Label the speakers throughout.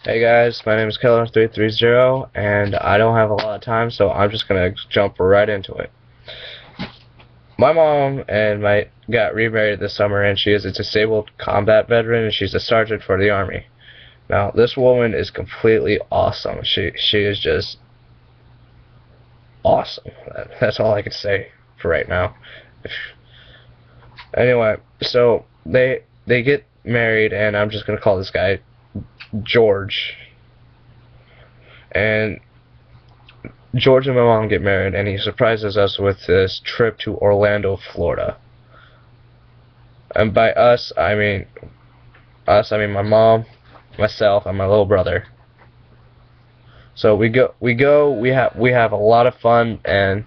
Speaker 1: Hey guys, my name is Keller330, and I don't have a lot of time, so I'm just gonna jump right into it. My mom and my got remarried this summer, and she is a disabled combat veteran, and she's a sergeant for the Army. Now, this woman is completely awesome. She is just awesome. That's all I can say for right now. Anyway, so they get married, and I'm just gonna call this guy George. And George and my mom get married, and he surprises us with this trip to Orlando, Florida. And by us, I mean my mom, myself, and my little brother. So we have a lot of fun, and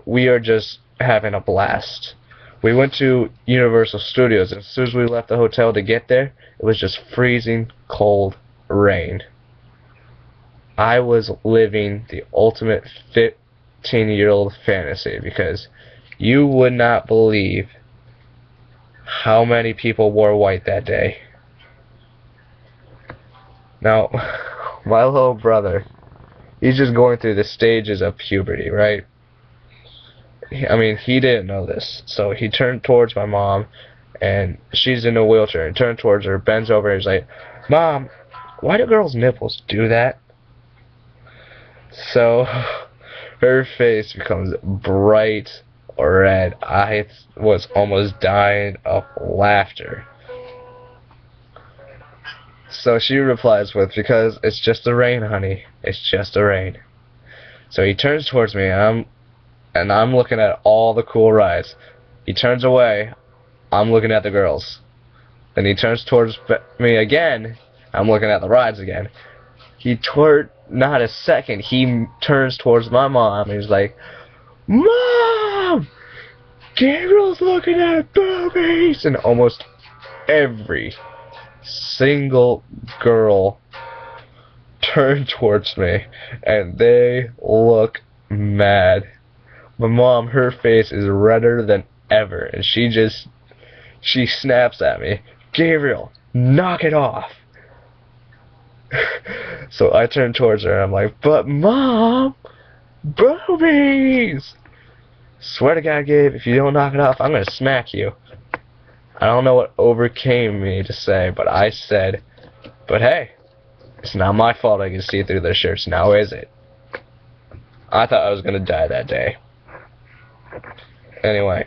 Speaker 1: we are just having a blast. We went to Universal Studios, and as soon as we left the hotel to get there, it was just freezing cold rain. I was living the ultimate 15-year-old fantasy, because you would not believe how many people wore white that day. Now, my little brother, he's just going through the stages of puberty, right? I mean, he didn't know this, so he turned towards my mom, and she's in a wheelchair, and turned towards her, bends over, and he's like, "Mom, why do girls' nipples do that?" So her face becomes bright red. I was almost dying of laughter. So she replies with, "Because it's just the rain, honey. It's just the rain." So he turns towards me, and I'm looking at all the cool rides. He turns away. I'm looking at the girls. Then he turns towards me again. I'm looking at the rides again. Not a second, he turns towards my mom, and he's like, "Mom! Gabriel's looking at boobies!" And almost every single girl turned towards me, and they look mad. My mom, her face is redder than ever, and she snaps at me, "Gabriel, knock it off." So I turn towards her, and I'm like, "But Mom, boobies!" Swear to God, Gabe, if you don't knock it off, I'm gonna smack you. I don't know what overcame me to say, but I said, "But hey, it's not my fault I can see through their shirts now, is it?" I thought I was gonna die that day. Anyway,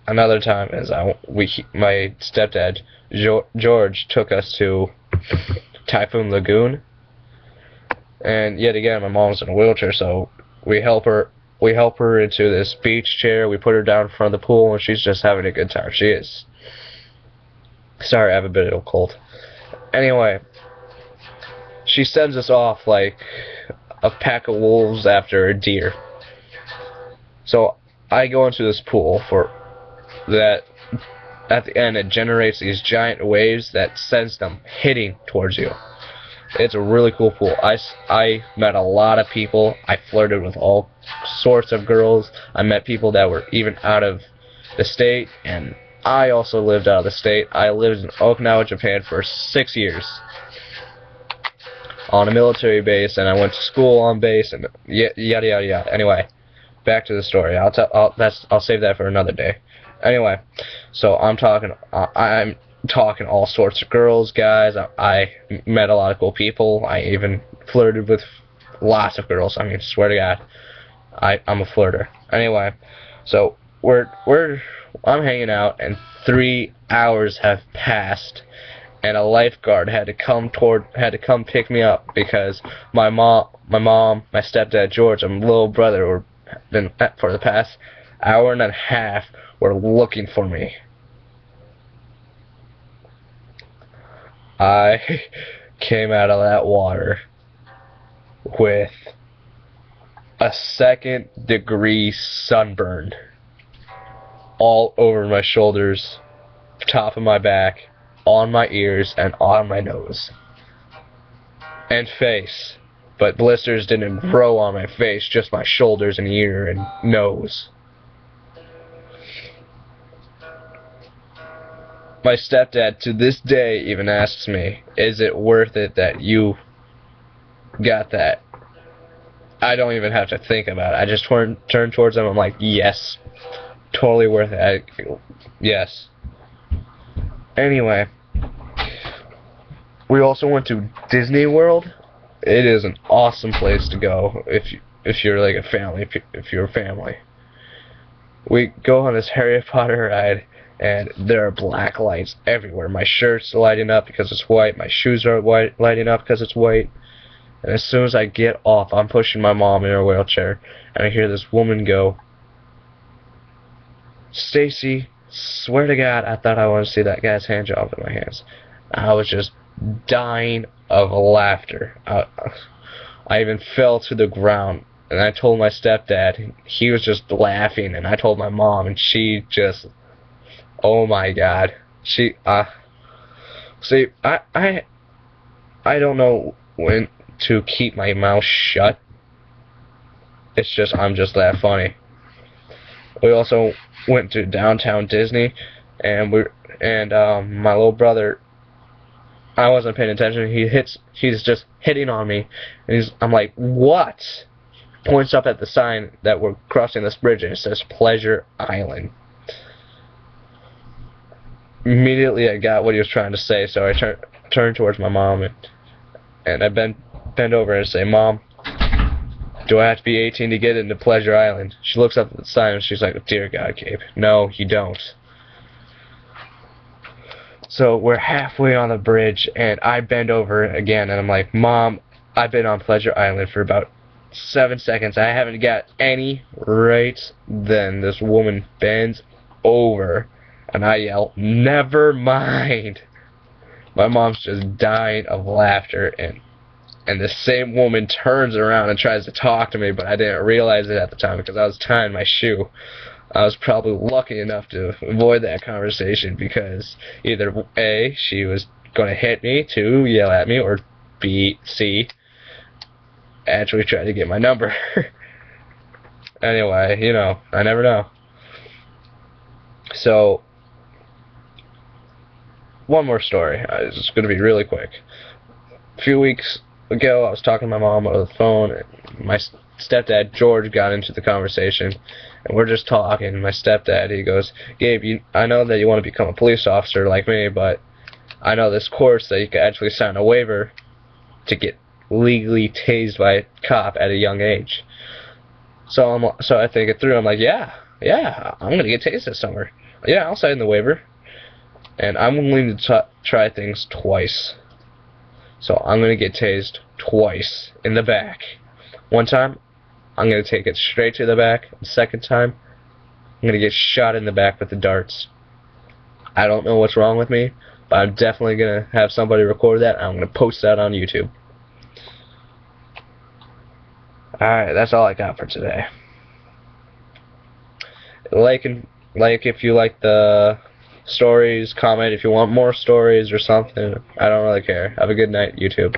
Speaker 1: another time is my stepdad George took us to Typhoon Lagoon, and yet again my mom's in a wheelchair, so we help her into this beach chair. We put her down in front of the pool, and she's just having a good time. She is. Sorry, I have a bit of a cold. Anyway, she sends us off like a pack of wolves after a deer. So I go into this pool for that. At the end, it generates these giant waves that sends them hitting towards you. It's a really cool pool. I met a lot of people. I flirted with all sorts of girls. I met people that were even out of the state, and I also lived out of the state. I lived in Okinawa, Japan for 6 years on a military base, and I went to school on base, and yada yada yada. Anyway, back to the story. I'll save that for another day. Anyway, so I'm talking all sorts of girls, guys. I met a lot of cool people. I even flirted with lots of girls. I mean, swear to God, I'm a flirter. Anyway, so I'm hanging out, and 3 hours have passed, and a lifeguard had to come pick me up, because my mom, my stepdad George, and my little brother were been for the past hour and a half were looking for me. I came out of that water with a 2nd-degree sunburn all over my shoulders, top of my back, on my ears, and on my nose and face. But blisters didn't grow on my face, just my shoulders and ear and nose. my stepdad to this day even asks me, is it worth it that you got that? I don't even have to think about it. I just turn towards him. I'm like, yes, totally worth it. Yes. Anyway, we also went to Disney World. It is an awesome place to go if you're like a family. If you're a family, we go on this Harry Potter ride, and there are black lights everywhere. My shirt's lighting up because it's white. My shoes are lighting up because it's white. And as soon as I get off, I'm pushing my mom in her wheelchair, and I hear this woman go, "Stacy, swear to God, I thought I wanted to see that guy's hand job in my hands." I was just dying of laughter. I even fell to the ground, and I told my stepdad. He was just laughing, and I told my mom, and she just, oh my God. See, I don't know when to keep my mouth shut. It's just, I'm just that funny. We also went to downtown Disney, and my little brother, I wasn't paying attention. He's just hitting on me, and I'm like, what? Points up at the sign that we're crossing this bridge, and it says Pleasure Island. Immediately, I got what he was trying to say, so I turned towards my mom, and I bend over and say, "Mom, do I have to be 18 to get into Pleasure Island?" She looks up at the sign, and she's like, "Dear God, Gabe, no, you don't." So we're halfway on the bridge, and I bend over again, and I'm like, "Mom, I've been on Pleasure Island for about 7 seconds. I haven't got any." Right then, this woman bends over, and I yell, "Never mind." My mom's just dying of laughter, and the same woman turns around and tries to talk to me, but I didn't realize it at the time because I was tying my shoe. I was probably lucky enough to avoid that conversation because either A, she was going to hit me, 2, yell at me, or B, C, actually try to get my number. Anyway, you know, I never know. So, one more story. It's going to be really quick. A few weeks ago, I was talking to my mom over the phone, and my stepdad, George, got into the conversation, and we're just talking. My stepdad, he goes, "Gabe, I know that you want to become a police officer like me, but I know this course that you can actually sign a waiver to get legally tased by a cop at a young age." So I think it through. I'm like, yeah, I'm going to get tased this summer. Yeah, I'll sign the waiver. And I'm willing to try things twice. So I'm going to get tased twice in the back. One time, I'm going to take it straight to the back. The second time, I'm going to get shot in the back with the darts. I don't know what's wrong with me, but I'm definitely going to have somebody record that, and I'm going to post that on YouTube. Alright, that's all I got for today. Like if you like the stories, comment if you want more stories or something. I don't really care. Have a good night, YouTube.